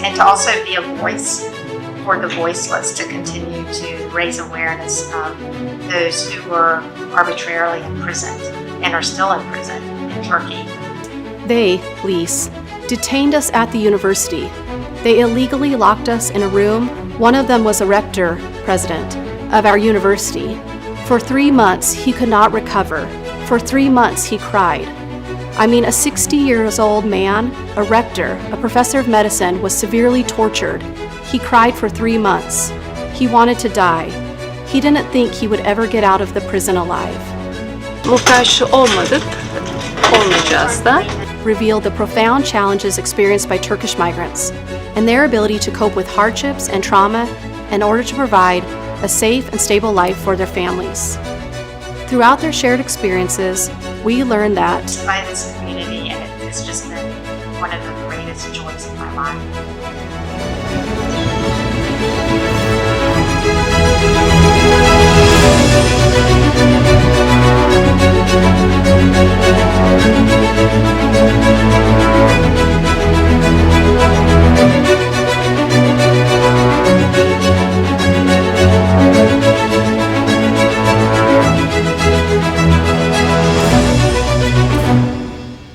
And to also be a voice for the voiceless, to continue to raise awareness of those who were arbitrarily imprisoned and are still in prison in Turkey. They, police, detained us at the university. They illegally locked us in a room. One of them was a rector, president, of our university. For 3 months, he could not recover. For 3 months, he cried. I mean, a 60-year-old man, a rector, a professor of medicine, was severely tortured. He cried for 3 months. He wanted to die. He didn't think he would ever get out of the prison alive. Muhtaç olmadık, olmayacağız da. Revealed the profound challenges experienced by Turkish migrants and their ability to cope with hardships and trauma in order to provide a safe and stable life for their families. Throughout their shared experiences, we learned that by this community, and it's just been one of the greatest joys of my life.